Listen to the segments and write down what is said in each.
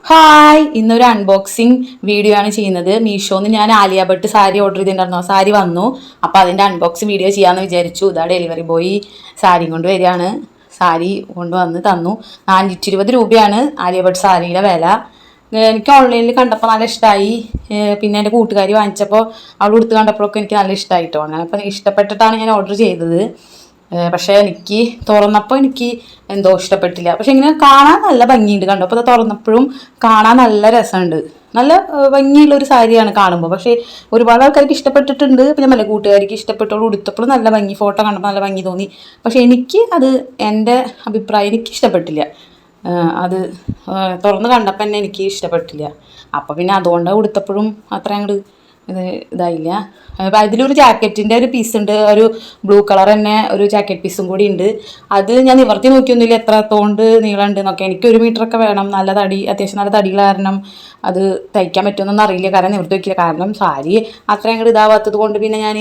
Hi, ഇന്നൊരു unboxing video ആണ് ചെയ്യുന്നത്. മീഷോന്ന് ഞാൻ ആലിയ ഭട്ട് സാരി ഓർഡർ ചെയ്തിട്ടുണ്ടായിരുന്നു. ആ സാരി വന്നു. അപ്പോൾ അതിൻ്റെ അൺബോക്സിങ് വീഡിയോ ചെയ്യാമെന്ന് വിചാരിച്ചു. ഇതാ ഡെലിവറി ബോയ് സാരിയും കൊണ്ട് വരികയാണ്. സാരി കൊണ്ടുവന്ന് തന്നു. 420 രൂപയാണ് ആലിയ ഭട്ട് സാരിയുടെ വില. എനിക്ക് ഓൺലൈനിൽ കണ്ടപ്പോൾ നല്ല ഇഷ്ടമായി. പിന്നെ എൻ്റെ കൂട്ടുകാരി വാങ്ങിച്ചപ്പോൾ അവൾ കൊടുത്ത് കണ്ടപ്പോഴൊക്കെ എനിക്ക് നല്ല ഇഷ്ടമായിട്ടോ. അങ്ങനെ അപ്പോൾ ഇഷ്ടപ്പെട്ടിട്ടാണ് ഞാൻ ഓർഡർ ചെയ്തത്. പക്ഷേ എനിക്ക് തുറന്നപ്പോൾ എനിക്ക് എന്തോ ഇഷ്ടപ്പെട്ടില്ല. പക്ഷെ ഇങ്ങനെ കാണാൻ നല്ല ഭംഗിയുണ്ട്. കണ്ടോ, അപ്പോൾ അത് തുറന്നപ്പോഴും കാണാൻ നല്ല രസമുണ്ട്. നല്ല ഭംഗിയുള്ള ഒരു സാരിയാണ് കാണുമ്പോൾ. പക്ഷേ ഒരുപാട് ആൾക്കാർക്ക് ഇഷ്ടപ്പെട്ടിട്ടുണ്ട്. പിന്നെ നല്ല കൂട്ടുകാർക്ക് ഇഷ്ടപ്പെട്ടോളൂ. ഉടുത്തപ്പോഴും നല്ല ഭംഗി, ഫോട്ടോ കണ്ടപ്പോൾ നല്ല ഭംഗി തോന്നി. പക്ഷേ എനിക്ക് അത് എൻ്റെ അഭിപ്രായം എനിക്ക് ഇഷ്ടപ്പെട്ടില്ല. അത് തുറന്ന് കണ്ടപ്പോൾ തന്നെ എനിക്ക് ഇഷ്ടപ്പെട്ടില്ല. അപ്പോൾ പിന്നെ അതുകൊണ്ട് ഉടുത്തപ്പോഴും അത്ര അങ്ങോട്ട് ഇതായില്ല. അപ്പം അതിലൊരു ജാക്കറ്റിൻ്റെ ഒരു പീസ് ഉണ്ട്, ഒരു ബ്ലൂ കളർ തന്നെ ഒരു ജാക്കറ്റ് പീസും കൂടി ഉണ്ട്. അത് ഞാൻ നിവർത്തി നോക്കിയൊന്നുമില്ല എത്ര തോണ്ട് നീളമുണ്ട് എന്നൊക്കെ. എനിക്ക് 1 മീറ്ററൊക്കെ വേണം. നല്ല തടി, അത്യാവശ്യം നല്ല തടിയുള്ള കാരണം അത് തയ്ക്കാൻ പറ്റുമെന്നൊന്നും അറിയില്ല. കാരണം നിവർത്തി നോക്കിയില്ല. കാരണം സാരി അത്ര അങ്ങോട്ട് ഇതാവാത്തത് കൊണ്ട് പിന്നെ ഞാൻ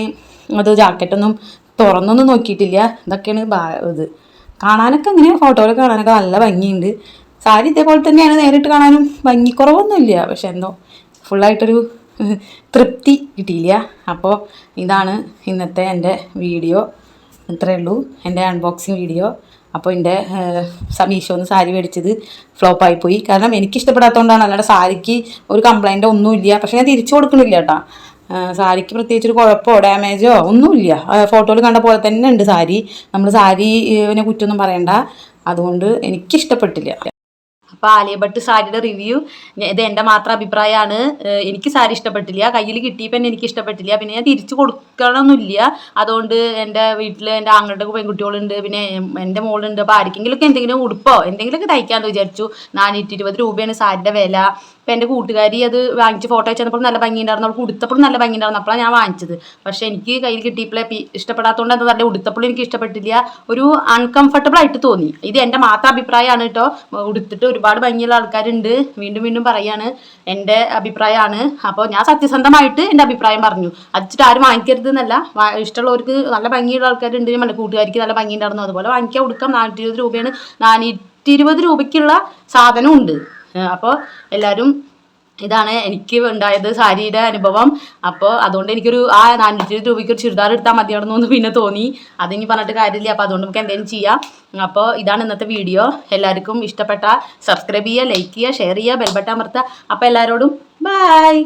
അത് ജാക്കറ്റൊന്നും തുറന്നൊന്നും നോക്കിയിട്ടില്ല. ഇതൊക്കെയാണ് ഇത്. കാണാനൊക്കെ അങ്ങനെ ഫോട്ടോയിൽ കാണാനൊക്കെ നല്ല ഭംഗിയുണ്ട്. സാരി ഇതേപോലെ തന്നെയാണ്, നേരിട്ട് കാണാനും ഭംഗിക്കുറവൊന്നുമില്ല. പക്ഷെ എന്തോ ഫുള്ളായിട്ടൊരു തൃപ്തി കിട്ടിയില്ല. അപ്പോൾ ഇതാണ് ഇന്നത്തെ എൻ്റെ വീഡിയോ. ഇത്രയേ ഉള്ളൂ എൻ്റെ അൺബോക്സിങ് വീഡിയോ. അപ്പോൾ എൻ്റെ മീഷോന്ന് സാരി മേടിച്ചത് ഫ്ലോപ്പായിപ്പോയി. കാരണം എനിക്ക് ഇഷ്ടപ്പെടാത്തതുകൊണ്ടാണ്. അല്ലാതെ സാരിക്ക് ഒരു കംപ്ലൈൻറ്റോ ഒന്നുമില്ല. പക്ഷേ ഞാൻ തിരിച്ചു കൊടുക്കണില്ല കേട്ടോ. സാരിക്ക് പ്രത്യേകിച്ചൊരു കുഴപ്പമോ ഡാമേജോ ഒന്നുമില്ല. ഫോട്ടോയിൽ കണ്ട പോലെ തന്നെ ഉണ്ട് സാരി. നമ്മൾ സാരിനെ കുറ്റമൊന്നും പറയണ്ട. അതുകൊണ്ട് എനിക്കിഷ്ടപ്പെട്ടില്ല. അപ്പോൾ ആലിയ ഭട്ട് സാരിയുടെ റിവ്യൂ ഇത് എൻ്റെ മാത്രം അഭിപ്രായമാണ്. എനിക്ക് സാരി ഇഷ്ടപ്പെട്ടില്ല. കയ്യിൽ കിട്ടിയപ്പോൾ തന്നെ എനിക്ക് ഇഷ്ടപ്പെട്ടില്ല. പിന്നെ ഞാൻ തിരിച്ചു കൊടുക്കണമെന്നില്ല. അതുകൊണ്ട് എൻ്റെ വീട്ടിൽ എൻ്റെ ആങ്ങളുടെ പെൺകുട്ടികളുണ്ട്, പിന്നെ എൻ്റെ മോളുണ്ട്. അപ്പോൾ ആർക്കെങ്കിലുമൊക്കെ എന്തെങ്കിലും ഉടുപ്പോ എന്തെങ്കിലുമൊക്കെ തയ്ക്കാമെന്ന് വിചാരിച്ചു. 420 രൂപയാണ് സാരിയുടെ വില. അപ്പോൾ എൻ്റെ കൂട്ടുകാരി അത് വാങ്ങിച്ച് ഫോട്ടോ അയച്ചപ്പോൾ നല്ല ഭംഗിയുണ്ടായിരുന്നു. അവൾക്ക് ഉടുത്തപ്പോഴും നല്ല ഭംഗിയുണ്ടായിരുന്നു. അപ്പോഴാണ് ഞാൻ വാങ്ങിച്ചത്. പക്ഷേ എനിക്ക് കയ്യിൽ കിട്ടിയപ്പോഴേ ഇഷ്ടപ്പെടാത്തതുകൊണ്ട് എന്താ പറയുക, ഉടുത്തപ്പോഴും എനിക്ക് ഇഷ്ടപ്പെട്ടില്ല. ഒരു അൺകംഫർട്ടബിൾ ആയിട്ട് തോന്നി. ഇത് എൻ്റെ മാത്രം അഭിപ്രായമാണ് കേട്ടോ. ഉടുത്തിട്ട് ഒരുപാട് ഭംഗിയുള്ള ആൾക്കാരുണ്ട്. വീണ്ടും വീണ്ടും പറയാണ്, എൻ്റെ അഭിപ്രായമാണ്. അപ്പോൾ ഞാൻ സത്യസന്ധമായിട്ട് എൻ്റെ അഭിപ്രായം പറഞ്ഞു. അതിച്ചിട്ട് ആരും വാങ്ങിക്കരുത് എന്നല്ല. ഇഷ്ടമുള്ളവർക്ക് നല്ല ഭംഗിയുള്ള ആൾക്കാരുണ്ട്. നമ്മുടെ കൂട്ടുകാർക്ക് നല്ല ഭംഗിയുണ്ടായിരുന്നു. അതുപോലെ വാങ്ങിക്കാൻ കൊടുക്കാം. 420 രൂപയാണ്. 420 രൂപയ്ക്കുള്ള സാധനവും ഉണ്ട്. അപ്പോൾ എല്ലാവരും ഇതാണ് എനിക്ക് ഉണ്ടായത് സാരിയുടെ അനുഭവം. അപ്പോൾ അതുകൊണ്ട് എനിക്കൊരു 420 രൂപയ്ക്ക് ഒരു ചുരിദാർ എടുത്താൽ മതിയാണെന്നൊന്ന് പിന്നെ തോന്നി. അതിനി പറഞ്ഞിട്ട് കാര്യമില്ല. അപ്പോൾ അതുകൊണ്ട് നമുക്ക് എന്തെങ്കിലും ചെയ്യാം. അപ്പോൾ ഇതാണ് ഇന്നത്തെ വീഡിയോ. എല്ലാവർക്കും ഇഷ്ടപ്പെട്ട സബ്സ്ക്രൈബ് ചെയ്യുക, ലൈക്ക് ചെയ്യുക, ഷെയർ ചെയ്യുക, ബെൽ ബട്ടൺ അമർത്തുക. അപ്പോൾ എല്ലാവരോടും ബൈ.